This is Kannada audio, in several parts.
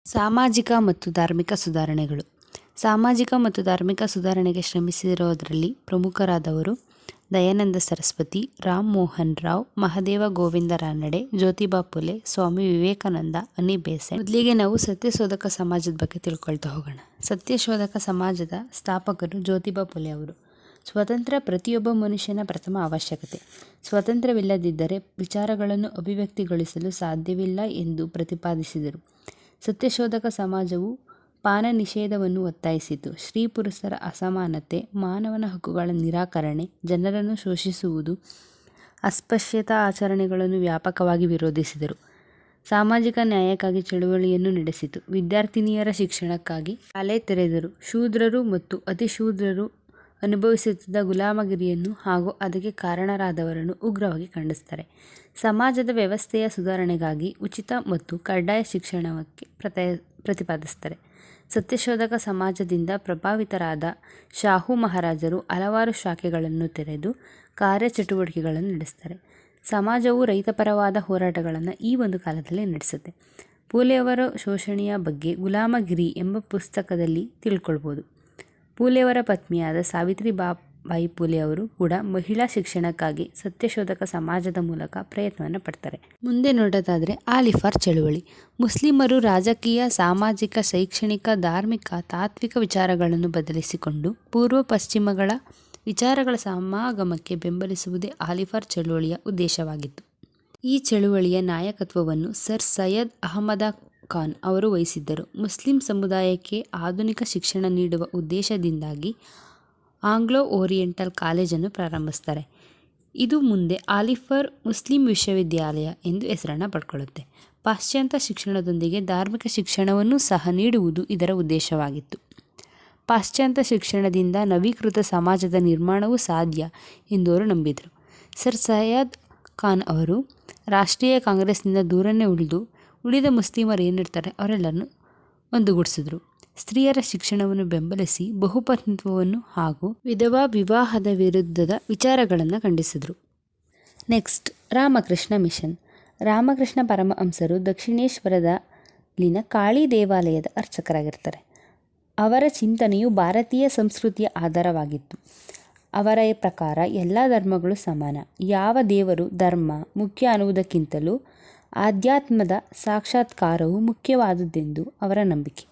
ಸಾಮಾಜಿಕ ಮತ್ತು ಧಾರ್ಮಿಕ ಸುಧಾರಣೆಗಳು. ಸಾಮಾಜಿಕ ಮತ್ತು ಧಾರ್ಮಿಕ ಸುಧಾರಣೆಗೆ ಶ್ರಮಿಸಿರೋದರಲ್ಲಿ ಪ್ರಮುಖರಾದವರು ದಯಾನಂದ ಸರಸ್ವತಿ, ರಾಮ್ ಮೋಹನ್ ರಾವ್, ಮಹಾದೇವ ಗೋವಿಂದ ರಾನಡೆ, ಜ್ಯೋತಿಬಾ ಫುಲೆ, ಸ್ವಾಮಿ ವಿವೇಕಾನಂದ, ಅನಿ ಬೆಸೆಂಟ್. ಮೊದಲಿಗೆ ನಾವು ಸತ್ಯಶೋಧಕ ಸಮಾಜದ ಬಗ್ಗೆ ತಿಳ್ಕೊಳ್ತಾ ಹೋಗೋಣ. ಸತ್ಯಶೋಧಕ ಸಮಾಜದ ಸ್ಥಾಪಕರು ಜ್ಯೋತಿಬಾ ಫುಲೆ ಅವರು. ಸ್ವಾತಂತ್ರ್ಯ ಪ್ರತಿಯೊಬ್ಬ ಮನುಷ್ಯನ ಪ್ರಥಮ ಅವಶ್ಯಕತೆ. ಸ್ವಾತಂತ್ರ್ಯವಿಲ್ಲದಿದ್ದರೆ ವಿಚಾರಗಳನ್ನು ಅಭಿವ್ಯಕ್ತಿಗೊಳಿಸಲು ಸಾಧ್ಯವಿಲ್ಲ ಎಂದು ಪ್ರತಿಪಾದಿಸಿದರು. ಸತ್ಯಶೋಧಕ ಸಮಾಜವು ಪಾನ ನಿಷೇಧವನ್ನು ಒತ್ತಾಯಿಸಿತು. ಸ್ತ್ರೀ ಪುರುಷರ ಅಸಮಾನತೆ, ಮಾನವನ ಹಕ್ಕುಗಳ ನಿರಾಕರಣೆ, ಜನರನ್ನು ಶೋಷಿಸುವುದು, ಅಸ್ಪೃಶ್ಯತಾ ಆಚರಣೆಗಳನ್ನು ವ್ಯಾಪಕವಾಗಿ ವಿರೋಧಿಸಿದರು. ಸಾಮಾಜಿಕ ನ್ಯಾಯಕ್ಕಾಗಿ ಚಳುವಳಿಯನ್ನು ನಡೆಸಿತು. ವಿದ್ಯಾರ್ಥಿನಿಯರ ಶಿಕ್ಷಣಕ್ಕಾಗಿ ಶಾಲೆ ತೆರೆದರು. ಶೂದ್ರರು ಮತ್ತು ಅತಿಶೂದ್ರರು ಅನುಭವಿಸುತ್ತಿದ್ದ ಗುಲಾಮಗಿರಿಯನ್ನು ಹಾಗೂ ಅದಕ್ಕೆ ಕಾರಣರಾದವರನ್ನು ಉಗ್ರವಾಗಿ ಖಂಡಿಸುತ್ತಾರೆ. ಸಮಾಜದ ವ್ಯವಸ್ಥೆಯ ಸುಧಾರಣೆಗಾಗಿ ಉಚಿತ ಮತ್ತು ಕಡ್ಡಾಯ ಶಿಕ್ಷಣಕ್ಕೆ ಪ್ರತಿಪಾದಿಸುತ್ತಾರೆ. ಸತ್ಯಶೋಧಕ ಸಮಾಜದಿಂದ ಪ್ರಭಾವಿತರಾದ ಶಾಹು ಮಹಾರಾಜರು ಹಲವಾರು ಶಾಖೆಗಳನ್ನು ತೆರೆದು ಕಾರ್ಯಚಟುವಟಿಕೆಗಳನ್ನು ನಡೆಸುತ್ತಾರೆ. ಸಮಾಜವು ರೈತಪರವಾದ ಹೋರಾಟಗಳನ್ನು ಈ ಒಂದು ಕಾಲದಲ್ಲಿ ನಡೆಸುತ್ತೆ. ಫೂಲೆಯವರ ಶೋಷಣೆಯ ಬಗ್ಗೆ ಗುಲಾಮಗಿರಿ ಎಂಬ ಪುಸ್ತಕದಲ್ಲಿ ತಿಳ್ಕೊಳ್ಬೋದು. ಫೂಲೆಯವರ ಪತ್ನಿಯಾದ ಸಾವಿತ್ರಿಬಾಯಿ ಫೂಲೆ ಅವರು ಕೂಡ ಮಹಿಳಾ ಶಿಕ್ಷಣಕ್ಕಾಗಿ ಸತ್ಯಶೋಧಕ ಸಮಾಜದ ಮೂಲಕ ಪ್ರಯತ್ನವನ್ನು ಪಡ್ತಾರೆ. ಮುಂದೆ ನೋಡೋದಾದರೆ ಆಲಿಫಾರ್ ಚಳುವಳಿ. ಮುಸ್ಲಿಮರು ರಾಜಕೀಯ, ಸಾಮಾಜಿಕ, ಶೈಕ್ಷಣಿಕ, ಧಾರ್ಮಿಕ, ತಾತ್ವಿಕ ವಿಚಾರಗಳನ್ನು ಬದಲಿಸಿಕೊಂಡು ಪೂರ್ವ ಪಶ್ಚಿಮಗಳ ವಿಚಾರಗಳ ಸಮಾಗಮಕ್ಕೆ ಬೆಂಬಲಿಸುವುದೇ ಆಲಿಫಾರ್ ಚಳುವಳಿಯ ಉದ್ದೇಶವಾಗಿತ್ತು. ಈ ಚಳುವಳಿಯ ನಾಯಕತ್ವವನ್ನು ಸರ್ ಸೈಯದ್ ಅಹಮದ್ ಖಾನ್ ಅವರು ವಹಿಸಿದ್ದರು. ಮುಸ್ಲಿಂ ಸಮುದಾಯಕ್ಕೆ ಆಧುನಿಕ ಶಿಕ್ಷಣ ನೀಡುವ ಉದ್ದೇಶದಿಂದಾಗಿ ಆಂಗ್ಲೋ ಓರಿಯೆಂಟಲ್ ಕಾಲೇಜನ್ನು ಪ್ರಾರಂಭಿಸುತ್ತಾರೆ. ಇದು ಮುಂದೆ ಆಲಿಫಾರ್ ಮುಸ್ಲಿಂ ವಿಶ್ವವಿದ್ಯಾಲಯ ಎಂದು ಹೆಸರನ್ನು ಪಡ್ಕೊಳ್ಳುತ್ತೆ. ಪಾಶ್ಚಾತ್ಯ ಶಿಕ್ಷಣದೊಂದಿಗೆ ಧಾರ್ಮಿಕ ಶಿಕ್ಷಣವನ್ನು ಸಹ ನೀಡುವುದು ಇದರ ಉದ್ದೇಶವಾಗಿತ್ತು. ಪಾಶ್ಚಾತ್ಯ ಶಿಕ್ಷಣದಿಂದ ನವೀಕೃತ ಸಮಾಜದ ನಿರ್ಮಾಣವೂ ಸಾಧ್ಯ ಎಂದು ಅವರು ನಂಬಿದರು. ಸರ್ ಸೈಯದ್ ಖಾನ್ ಅವರು ರಾಷ್ಟ್ರೀಯ ಕಾಂಗ್ರೆಸ್ನಿಂದ ದೂರನೇ ಉಳಿದ ಮುಸ್ಲಿಮರು ಏನಿರ್ತಾರೆ ಅವರೆಲ್ಲರನ್ನು ಒಂದುಗೂಡಿಸಿದ್ರು. ಸ್ತ್ರೀಯರ ಶಿಕ್ಷಣವನ್ನು ಬೆಂಬಲಿಸಿ ಬಹುಪತ್ನಿತ್ವವನ್ನು ಹಾಗೂ ವಿಧವಾ ವಿವಾಹದ ವಿರುದ್ಧದ ವಿಚಾರಗಳನ್ನು ಖಂಡಿಸಿದರು. Next, Ramakrishna mission. ರಾಮಕೃಷ್ಣ ಪರಮಹಂಸರು ದಕ್ಷಿಣೇಶ್ವರದಲ್ಲಿನ ಕಾಳಿ ದೇವಾಲಯದ ಅರ್ಚಕರಾಗಿರ್ತಾರೆ. ಅವರ ಚಿಂತನೆಯು ಭಾರತೀಯ ಸಂಸ್ಕೃತಿಯ ಆಧಾರವಾಗಿತ್ತು. ಅವರ ಪ್ರಕಾರ ಎಲ್ಲ ಧರ್ಮಗಳು ಸಮಾನ. ಯಾವ ದೇವರು ಧರ್ಮ ಮುಖ್ಯ ಅನ್ನುವುದಕ್ಕಿಂತಲೂ ಆಧ್ಯಾತ್ಮದ ಸಾಕ್ಷಾತ್ಕಾರವು ಮುಖ್ಯವಾದುದೆಂದು ಅವರ ನಂಬಿಕೆ.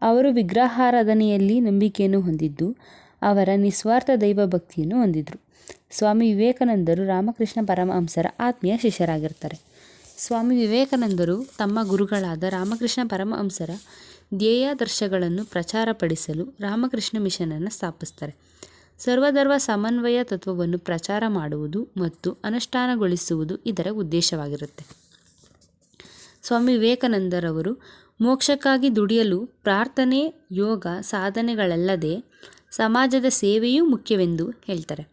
ಅವರು ವಿಗ್ರಹಾರಾಧನೆಯಲ್ಲಿ ನಂಬಿಕೆಯನ್ನು ಹೊಂದಿದ್ದು ಅವರ ನಿಸ್ವಾರ್ಥ ದೈವಭಕ್ತಿಯನ್ನು ಹೊಂದಿದ್ರು. ಸ್ವಾಮಿ ವಿವೇಕಾನಂದರು ರಾಮಕೃಷ್ಣ ಪರಮಹಂಸರ ಆತ್ಮೀಯ ಶಿಷ್ಯರಾಗಿರ್ತಾರೆ. ಸ್ವಾಮಿ ವಿವೇಕಾನಂದರು ತಮ್ಮ ಗುರುಗಳಾದ ರಾಮಕೃಷ್ಣ ಪರಮಹಂಸರ ಧ್ಯೇಯಾದರ್ಶಗಳನ್ನು ಪ್ರಚಾರಪಡಿಸಲು ರಾಮಕೃಷ್ಣ ಮಿಷನನ್ನು ಸ್ಥಾಪಿಸ್ತಾರೆ. ಸರ್ವಧರ್ಮ ಸಮನ್ವಯ ತತ್ವವನ್ನು ಪ್ರಚಾರ ಮಾಡುವುದು ಮತ್ತು ಅನುಷ್ಠಾನಗೊಳಿಸುವುದು ಇದರ ಉದ್ದೇಶವಾಗಿರುತ್ತೆ. ಸ್ವಾಮಿ ವಿವೇಕಾನಂದರವರು ಮೋಕ್ಷಕ್ಕಾಗಿ ದುಡಿಯಲು ಪ್ರಾರ್ಥನೆ, ಯೋಗ, ಸಾಧನೆಗಳಲ್ಲದೆ ಸಮಾಜದ ಸೇವೆಯೂ ಮುಖ್ಯವೆಂದು ಹೇಳ್ತಾರೆ.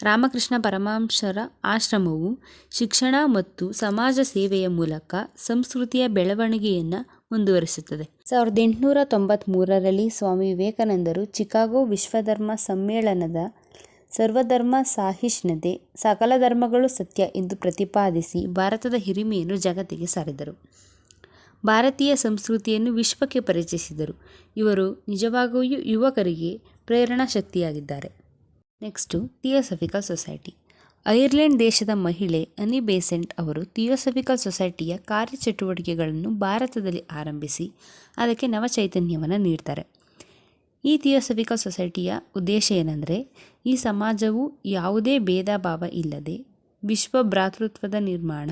ರಾಮಕೃಷ್ಣ ಪರಮಹಂಸರ ಆಶ್ರಮವು ಶಿಕ್ಷಣ ಮತ್ತು ಸಮಾಜ ಸೇವೆಯ ಮೂಲಕ ಸಂಸ್ಕೃತಿಯ ಬೆಳವಣಿಗೆಯನ್ನು ಮುಂದುವರಿಸುತ್ತದೆ. 1893ರಲ್ಲಿ ಸ್ವಾಮಿ ವಿವೇಕಾನಂದರು ಚಿಕಾಗೋ ವಿಶ್ವಧರ್ಮ ಸಮ್ಮೇಳನದ ಸರ್ವಧರ್ಮ ಸಹಿಷ್ಣುತೆ, ಸಕಲ ಧರ್ಮಗಳು ಸತ್ಯ ಎಂದು ಪ್ರತಿಪಾದಿಸಿ ಭಾರತದ ಹಿರಿಮೆಯನ್ನು ಜಗತ್ತಿಗೆ ಸಾರಿದರು. ಭಾರತೀಯ ಸಂಸ್ಕೃತಿಯನ್ನು ವಿಶ್ವಕ್ಕೆ ಪರಿಚಯಿಸಿದರು. ಇವರು ನಿಜವಾಗಿಯೂ ಯುವಕರಿಗೆ ಪ್ರೇರಣಾ ಶಕ್ತಿಯಾಗಿದ್ದಾರೆ. Next, theosophical society. ಐರ್ಲೆಂಡ್ ದೇಶದ ಮಹಿಳೆ ಅನಿ ಬೆಸೆಂಟ್ ಅವರು ಥಿಯೋಸಫಿಕಲ್ ಸೊಸೈಟಿಯ ಕಾರ್ಯಚಟುವಟಿಕೆಗಳನ್ನು ಭಾರತದಲ್ಲಿ ಆರಂಭಿಸಿ ಅದಕ್ಕೆ ನವಚೈತನ್ಯವನ್ನು ನೀಡ್ತಾರೆ. ಈ ಥಿಯೋಸಫಿಕಲ್ ಸೊಸೈಟಿಯ ಉದ್ದೇಶ ಏನಂದರೆ, ಈ ಸಮಾಜವು ಯಾವುದೇ ಭೇದ ಭಾವ ಇಲ್ಲದೆ ವಿಶ್ವ ಭ್ರಾತೃತ್ವದ ನಿರ್ಮಾಣ,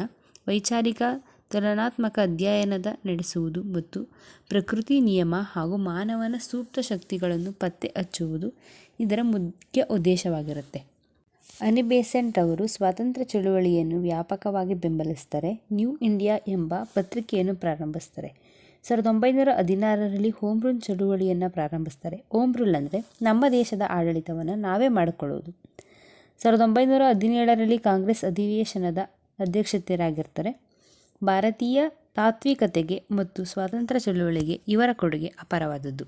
ವೈಚಾರಿಕ ತುಲನಾತ್ಮಕ ಅಧ್ಯಯನದ ನಡೆಸುವುದು ಮತ್ತು ಪ್ರಕೃತಿ ನಿಯಮ ಹಾಗೂ ಮಾನವನ ಸೂಕ್ತ ಶಕ್ತಿಗಳನ್ನು ಪತ್ತೆ ಹಚ್ಚುವುದು ಇದರ ಮುಖ್ಯ ಉದ್ದೇಶವಾಗಿರುತ್ತೆ. ಅನಿ ಬೆಸೆಂಟ್ ಅವರು ಸ್ವಾತಂತ್ರ್ಯ ಚಳುವಳಿಯನ್ನು ವ್ಯಾಪಕವಾಗಿ ಬೆಂಬಲಿಸ್ತಾರೆ. ನ್ಯೂ ಇಂಡಿಯಾ ಎಂಬ ಪತ್ರಿಕೆಯನ್ನು ಪ್ರಾರಂಭಿಸ್ತಾರೆ. 1916ರಲ್ಲಿ ಹೋಮ್ ರೂಲ್ ಚಳುವಳಿಯನ್ನು ಪ್ರಾರಂಭಿಸ್ತಾರೆ. ಹೋಮ್ ರೂಲ್ ಅಂದರೆ ನಮ್ಮ ದೇಶದ ಆಡಳಿತವನ್ನು ನಾವೇ ಮಾಡಿಕೊಳ್ಳುವುದು. 1917ರಲ್ಲಿ ಕಾಂಗ್ರೆಸ್ ಅಧಿವೇಶನದ ಅಧ್ಯಕ್ಷರಾಗಿರ್ತಾರೆ. ಭಾರತೀಯ ತಾತ್ವಿಕತೆಗೆ ಮತ್ತು ಸ್ವಾತಂತ್ರ್ಯ ಚಳುವಳಿಗೆ ಇವರ ಕೊಡುಗೆ ಅಪಾರವಾದದ್ದು.